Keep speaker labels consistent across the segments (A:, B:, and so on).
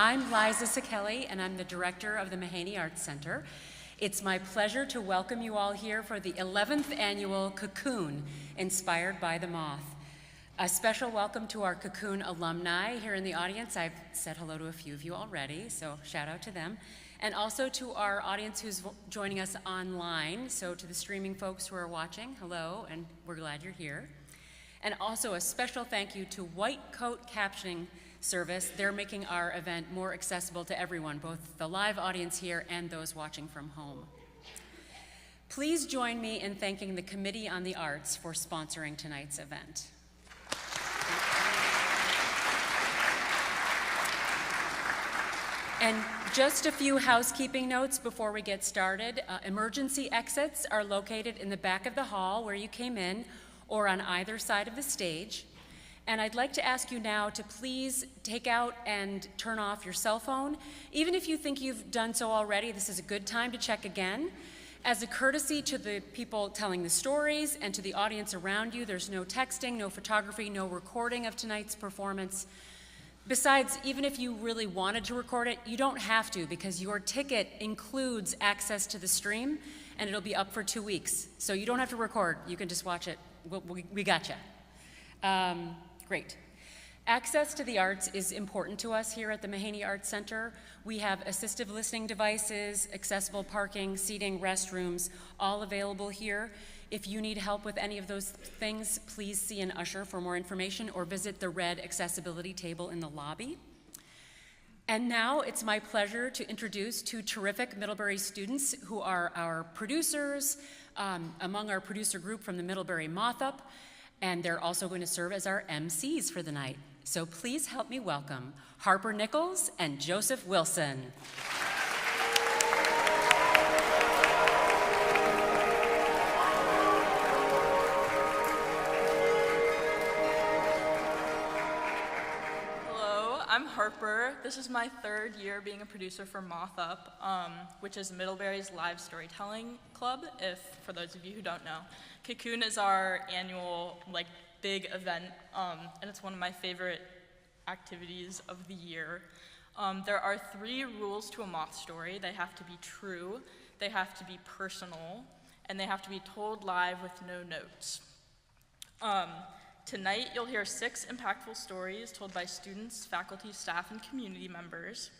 A: I'm Liza Sekeli, and I'm the director of the Mahaney Arts Center. It's my pleasure to welcome you all here for the 11th annual Cocoon, inspired by the moth. A special welcome to our Cocoon alumni here in the audience. I've said hello to a few of you already, so shout out to them. And also to our audience who's joining us online, so to the streaming folks who are watching, hello, and we're glad you're here. And also a special thank you to White Coat Captioning Service. They're making our event more accessible to everyone, both the live audience here and those watching from home. Please join me in thanking the Committee on the Arts for sponsoring tonight's event. And just a few housekeeping notes before we get started. Emergency exits are located in the back of the hall where you came in, or on either side of the stage. And I'd like to ask you now to please take out and turn off your cell phone. Even if you think you've done so already, this is a good time to check again. As a courtesy to the people telling the stories and to the audience around you, there's no texting, no photography, no recording of tonight's performance. Besides, even if you really wanted to record it, you don't have to, because your ticket includes access to the stream, and it'll be up for 2 weeks. So you don't have to record, you can just watch it. We got you. Great. Access to the arts is important to us here at the Mahaney Arts Center. We have assistive listening devices, accessible parking, seating, restrooms, all available here. If you need help with any of those things, please see an usher for more information or visit the red accessibility table in the lobby. And now it's my pleasure to introduce two terrific Middlebury students who are our producers, among our producer group from the Middlebury MothUp, and they're also going to serve as our MCs for the night. So please help me welcome Harper Nichols and Joseph Wilson.
B: I'm Harper. This is my third year being a producer for MothUp, which is Middlebury's live storytelling club, for those of you who don't know. Cocoon is our annual, big event, and it's one of my favorite activities of the year. There are 3 rules to a moth story. They have to be true, they have to be personal, and they have to be told live with no notes. Tonight, you'll hear 6 impactful stories told by students, faculty, staff, and community members.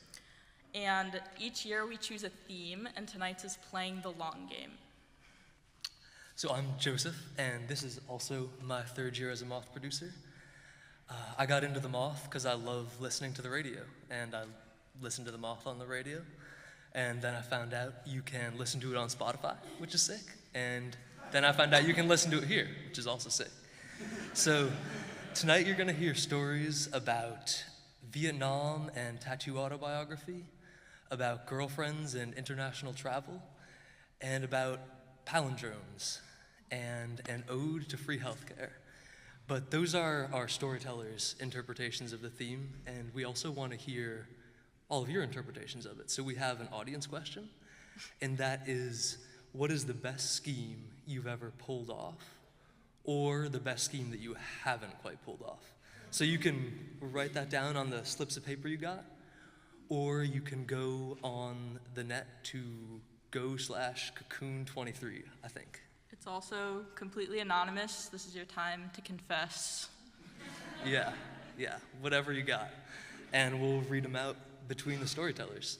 B: And each year we choose a theme, and tonight's is playing the long game.
C: So I'm Joseph, and this is also my 3rd year as a Moth producer. I got into the Moth because I love listening to the radio, and I listened to the Moth on the radio. And then I found out you can listen to it on Spotify, which is sick. And then I found out you can listen to it here, which is also sick. So tonight you're going to hear stories about Vietnam and tattoo autobiography, about girlfriends and international travel, and about palindromes and an ode to free healthcare. But those are our storytellers' interpretations of the theme, and we also want to hear all of your interpretations of it. So we have an audience question, and that is, what is the best scheme you've ever pulled off? Or the best scheme that you haven't quite pulled off. So you can write that down on the slips of paper you got, or you can go on the net to go/Cocoon23, I think.
B: It's also completely anonymous. This is your time to confess.
C: Yeah, whatever you got. And we'll read them out between the storytellers.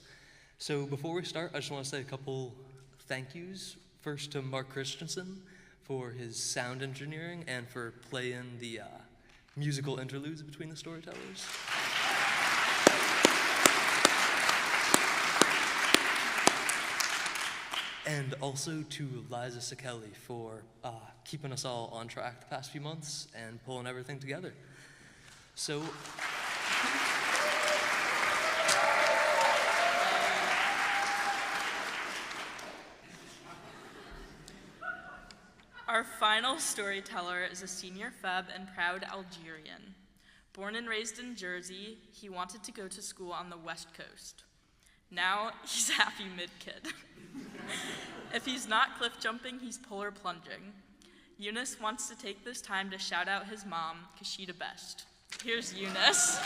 C: So before we start, I just want to say a couple thank yous. First to Mark Christensen for his sound engineering and for playing the musical interludes between the storytellers. And also to Liza Sekeli for keeping us all on track the past few months and pulling everything together. So,
B: our final storyteller is a senior Feb and proud Algerian. Born and raised in Jersey, he wanted to go to school on the West Coast. Now he's a happy mid-kid. If he's not cliff jumping, he's polar plunging. Youness wants to take this time to shout out his mom, because she the best. Here's Youness.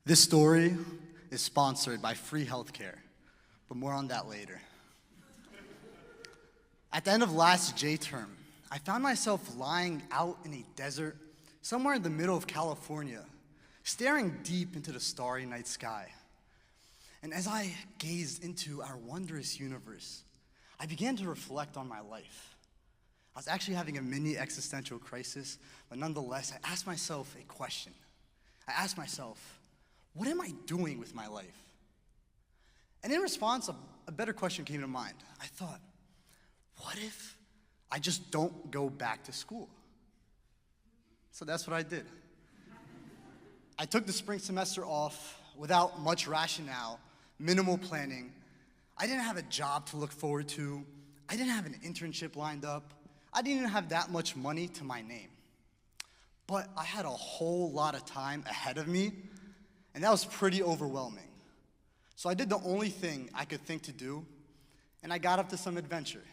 D: This story is sponsored by free healthcare, but more on that later. At the end of last J term, I found myself lying out in a desert somewhere in the middle of California, staring deep into the starry night sky. And as I gazed into our wondrous universe, I began to reflect on my life. I was actually having a mini existential crisis, but nonetheless, I asked myself a question. I asked myself, what am I doing with my life? And in response, a better question came to mind. I thought, what if I just don't go back to school? So that's what I did. I took the spring semester off without much rationale, minimal planning. I didn't have a job to look forward to. I didn't have an internship lined up. I didn't even have that much money to my name. But I had a whole lot of time ahead of me, and that was pretty overwhelming. So I did the only thing I could think to do, and I got up to some adventure.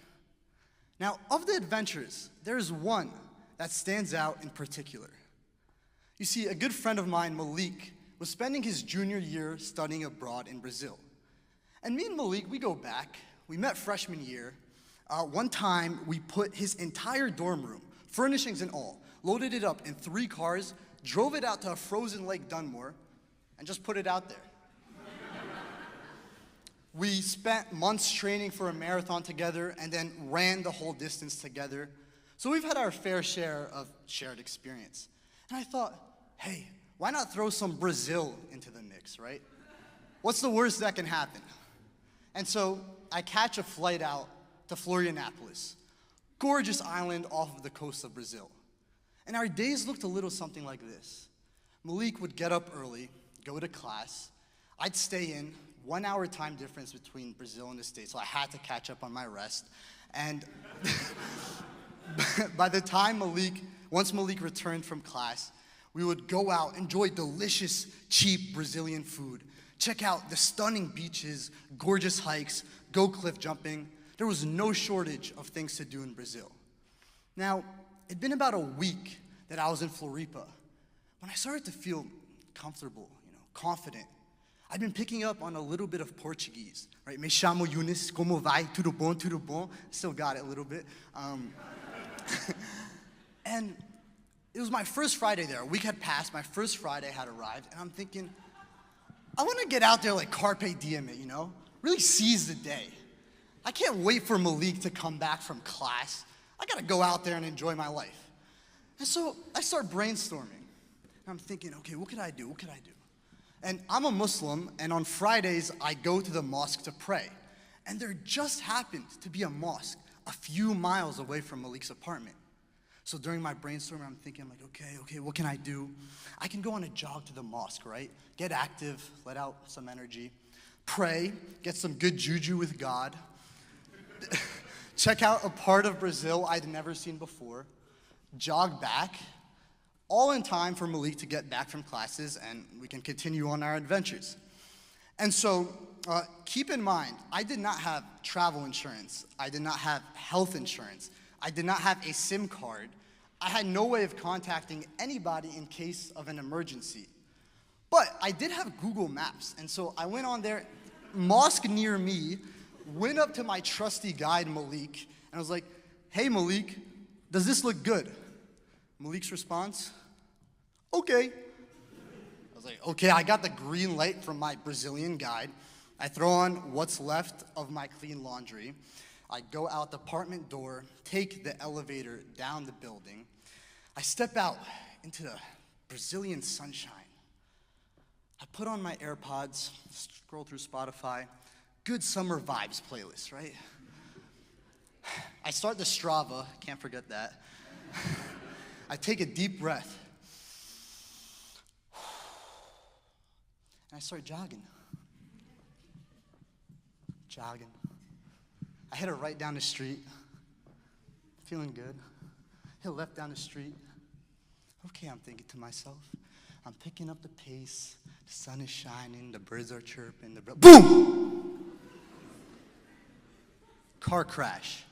D: Now, of the adventures, there's one that stands out in particular. You see, a good friend of mine, Malik, was spending his junior year studying abroad in Brazil. And me and Malik, we go back. We met freshman year. One time, we put his entire dorm room, furnishings and all, loaded it up in 3 cars, drove it out to a frozen Lake Dunmore, and just put it out there. We spent months training for a marathon together and then ran the whole distance together. So we've had our fair share of shared experience. And I thought, hey, why not throw some Brazil into the mix, right? What's the worst that can happen? And so I catch a flight out to Florianópolis, gorgeous island off of the coast of Brazil. And our days looked a little something like this. Malik would get up early, go to class. I'd stay in, 1 hour time difference between Brazil and the States, so I had to catch up on my rest. And by the time once Malik returned from class, we would go out, enjoy delicious, cheap Brazilian food, check out the stunning beaches, gorgeous hikes, go cliff jumping. There was no shortage of things to do in Brazil. Now, it'd been about a week that I was in Floripa when I started to feel comfortable, confident. I'd been picking up on a little bit of Portuguese, right? Me chamo Youness, como vai? Tudo bom, tudo bom? Still got it a little bit. And it was my first Friday there. A week had passed, my first Friday had arrived, and I'm thinking, I want to get out there like carpe diem it, Really seize the day. I can't wait for Malik to come back from class. I got to go out there and enjoy my life. And so I start brainstorming. And I'm thinking, okay, what could I do? What could I do? And I'm a Muslim, and on Fridays, I go to the mosque to pray. And there just happened to be a mosque a few miles away from Malik's apartment. So during my brainstorming, I'm thinking, okay, what can I do? I can go on a jog to the mosque, right? Get active, let out some energy. Pray, get some good juju with God. Check out a part of Brazil I'd never seen before. Jog back. All in time for Malik to get back from classes and we can continue on our adventures. And so keep in mind, I did not have travel insurance. I did not have health insurance. I did not have a SIM card. I had no way of contacting anybody in case of an emergency. But I did have Google Maps. And so I went on there, mosque near me, went up to my trusty guide, Malik, and I was like, hey, Malik, does this look good? Malik's response, okay. I was like, okay, I got the green light from my Brazilian guide. I throw on what's left of my clean laundry. I go out the apartment door, take the elevator down the building. I step out into the Brazilian sunshine. I put on my AirPods, scroll through Spotify, good summer vibes playlist, right? I start the Strava, can't forget that. I take a deep breath. And I start jogging. jogging. I hit a right down the street, feeling good. Hit a left down the street. Okay, I'm thinking to myself. I'm picking up the pace. The sun is shining. The birds are chirping. Boom! Car crash.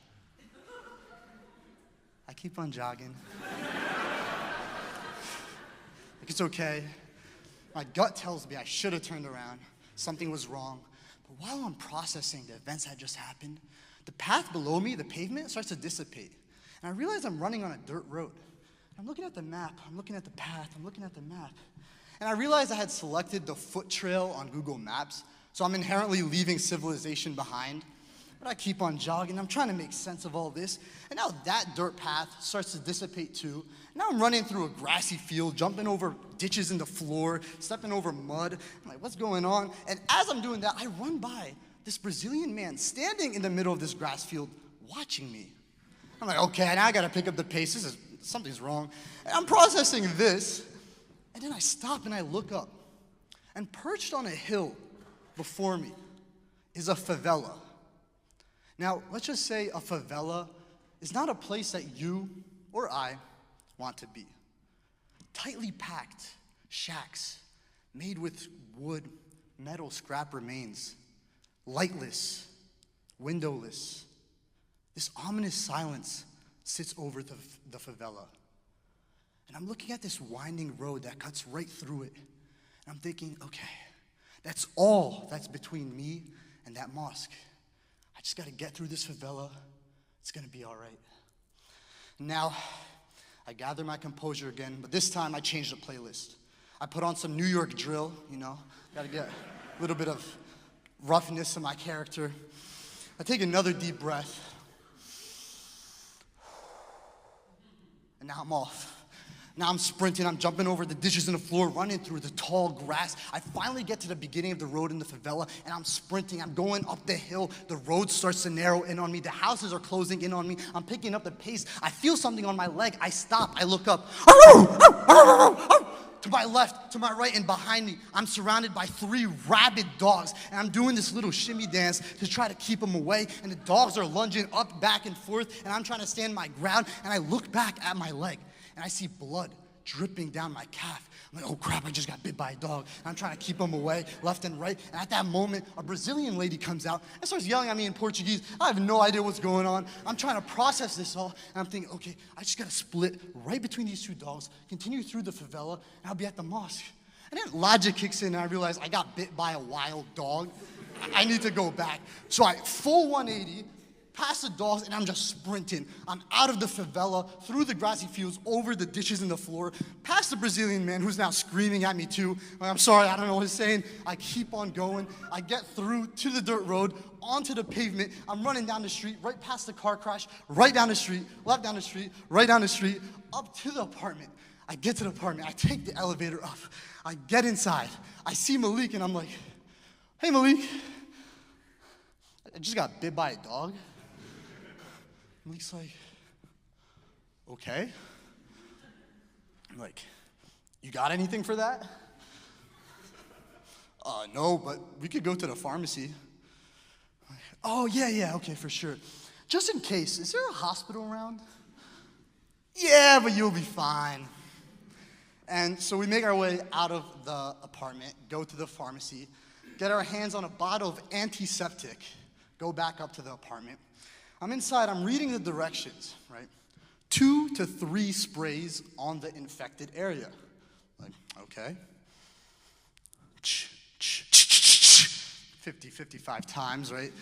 D: I keep on jogging. Like, it's okay. My gut tells me I should have turned around. Something was wrong. But while I'm processing the events that just happened, the path below me, the pavement, starts to dissipate. And I realize I'm running on a dirt road. I'm looking at the map. I'm looking at the path. I'm looking at the map. And I realized I had selected the foot trail on Google Maps, so I'm inherently leaving civilization behind. But I keep on jogging. I'm trying to make sense of all this. And now that dirt path starts to dissipate too. Now I'm running through a grassy field, jumping over ditches in the floor, stepping over mud. I'm like, what's going on? And as I'm doing that, I run by this Brazilian man standing in the middle of this grass field watching me. I'm like, okay, now I gotta pick up the pace. Something's wrong. And I'm processing this, and then I stop and I look up. And perched on a hill before me is a favela. Now, let's just say a favela is not a place that you or I want to be. Tightly packed shacks made with wood, metal scrap remains, lightless, windowless. This ominous silence sits over the favela. And I'm looking at this winding road that cuts right through it. And I'm thinking, okay, that's all that's between me and that mosque. I just gotta get through this favela. It's gonna be all right. Now, I gather my composure again, but this time I changed the playlist. I put on some New York drill, gotta get a little bit of roughness in my character. I take another deep breath. And now I'm off. Now I'm sprinting, I'm jumping over the ditches in the floor, running through the tall grass. I finally get to the beginning of the road in the favela, and I'm sprinting, I'm going up the hill. The road starts to narrow in on me. The houses are closing in on me. I'm picking up the pace. I feel something on my leg. I stop, I look up. To my left, to my right, and behind me, I'm surrounded by 3 rabid dogs, and I'm doing this little shimmy dance to try to keep them away, and the dogs are lunging up, back, and forth, and I'm trying to stand my ground, and I look back at my leg, and I see blood dripping down my calf. I'm like, oh crap, I just got bit by a dog. And I'm trying to keep them away, left and right, and at that moment, a Brazilian lady comes out and starts yelling at me in Portuguese. I have no idea what's going on. I'm trying to process this all, and I'm thinking, okay, I just gotta split right between these 2 dogs, continue through the favela, and I'll be at the mosque. And then logic kicks in, and I realize I got bit by a wild dog. I need to go back. So I full 180, past the dogs, and I'm just sprinting. I'm out of the favela, through the grassy fields, over the ditches in the floor, past the Brazilian man who's now screaming at me too. I'm sorry, I don't know what he's saying. I keep on going. I get through to the dirt road, onto the pavement. I'm running down the street, right past the car crash, right down the street, left down the street, right down the street, up to the apartment. I get to the apartment. I take the elevator up. I get inside. I see Malik, and I'm like, hey, Malik. I just got bit by a dog. Malik's like, okay. I'm like, you got anything for that? No, but we could go to the pharmacy. Like, oh, yeah, okay, for sure. Just in case, is there a hospital around? Yeah, but you'll be fine. And so we make our way out of the apartment, go to the pharmacy, get our hands on a bottle of antiseptic, go back up to the apartment. I'm inside, I'm reading the directions, right? 2 to 3 sprays on the infected area. Like, okay. 50, 55 times, right?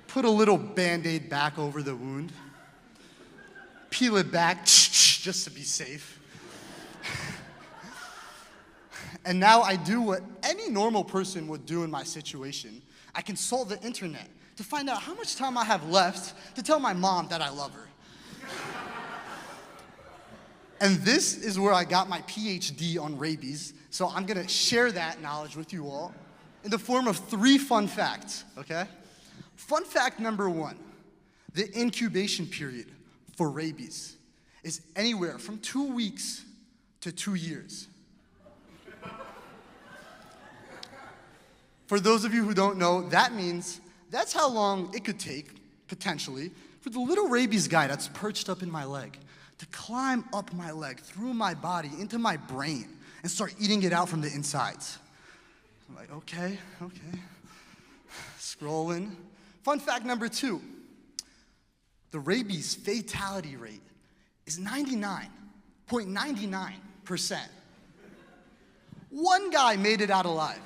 D: Put a little Band-Aid back over the wound. Peel it back, just to be safe. And now I do what any normal person would do in my situation. I consult the internet to find out how much time I have left to tell my mom that I love her. And this is where I got my PhD on rabies, so I'm gonna share that knowledge with you all in the form of 3 fun facts, okay? Fun fact number 1, the incubation period for rabies is anywhere from 2 weeks to 2 years. For those of you who don't know, that means that's how long it could take, potentially, for the little rabies guy that's perched up in my leg to climb up my leg, through my body, into my brain, and start eating it out from the insides. I'm like, okay. Scrolling. Fun fact number 2. The rabies fatality rate is 99.99%. One guy made it out alive.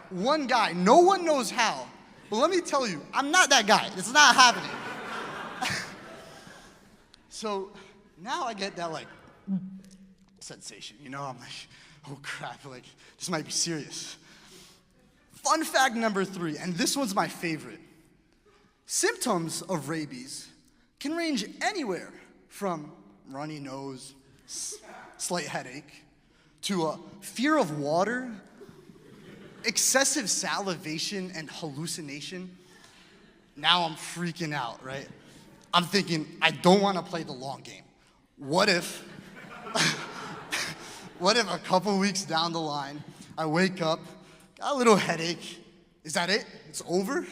D: One guy. No one knows how. But let me tell you, I'm not that guy. It's not happening. So now I get that, like, sensation. You know, I'm like, oh crap, like, this might be serious. Fun fact number 3, and this one's my favorite. Symptoms of rabies can range anywhere from runny nose, slight headache, to a fear of water, excessive salivation and hallucination. Now I'm freaking out, right? I'm thinking, I don't want to play the long game. What if a couple weeks down the line, I wake up, got a little headache. Is that it? It's over?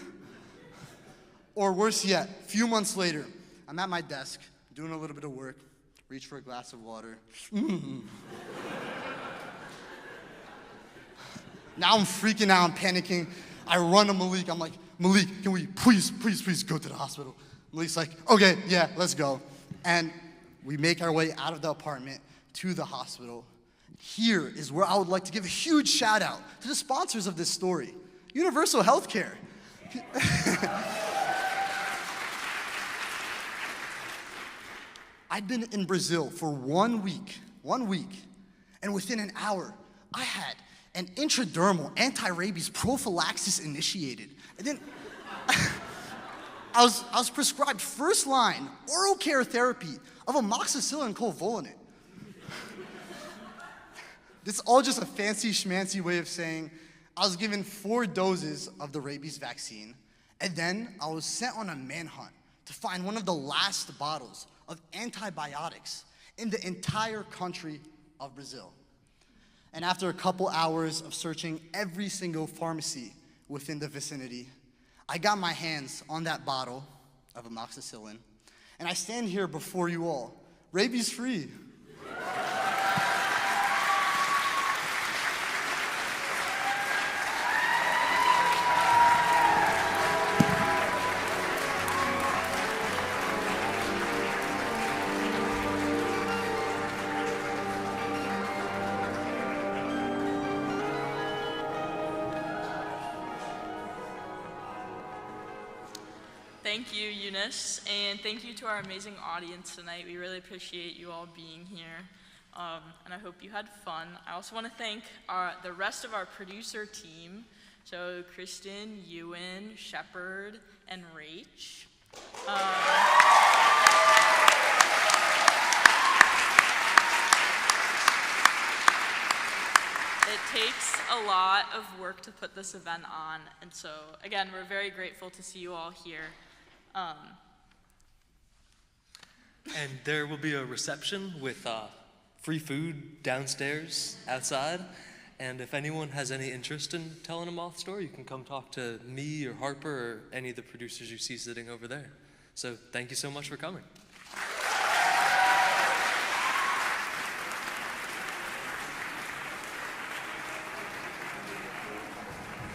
D: Or worse yet, a few months later, I'm at my desk, doing a little bit of work, reach for a glass of water. Now I'm freaking out, I'm panicking. I run to Malik. I'm like, Malik, can we please go to the hospital? Malik's like, okay, yeah, let's go. And we make our way out of the apartment to the hospital. Here is where I would like to give a huge shout out to the sponsors of this story, Universal Healthcare. I'd been in Brazil for 1 week, and within an hour, I had an intradermal anti-rabies prophylaxis initiated. And then I was prescribed first-line oral care therapy of amoxicillin covalent. This is all just a fancy schmancy way of saying I was given 4 doses of the rabies vaccine, and then I was sent on a manhunt to find one of the last bottles of antibiotics in the entire country of Brazil. And after a couple hours of searching every single pharmacy within the vicinity, I got my hands on that bottle of amoxicillin, and I stand here before you all, rabies-free.
B: Thank you, Youness, and thank you to our amazing audience tonight. We really appreciate you all being here, and I hope you had fun. I also want to thank the rest of our producer team, so Kristen, Ewan, Shepard, and Rach. It takes a lot of work to put this event on, and so, again, we're very grateful to see you all here.
C: And there will be a reception with free food downstairs, outside. And if anyone has any interest in telling a moth story, you can come talk to me or Harper or any of the producers you see sitting over there. So thank you so much for coming.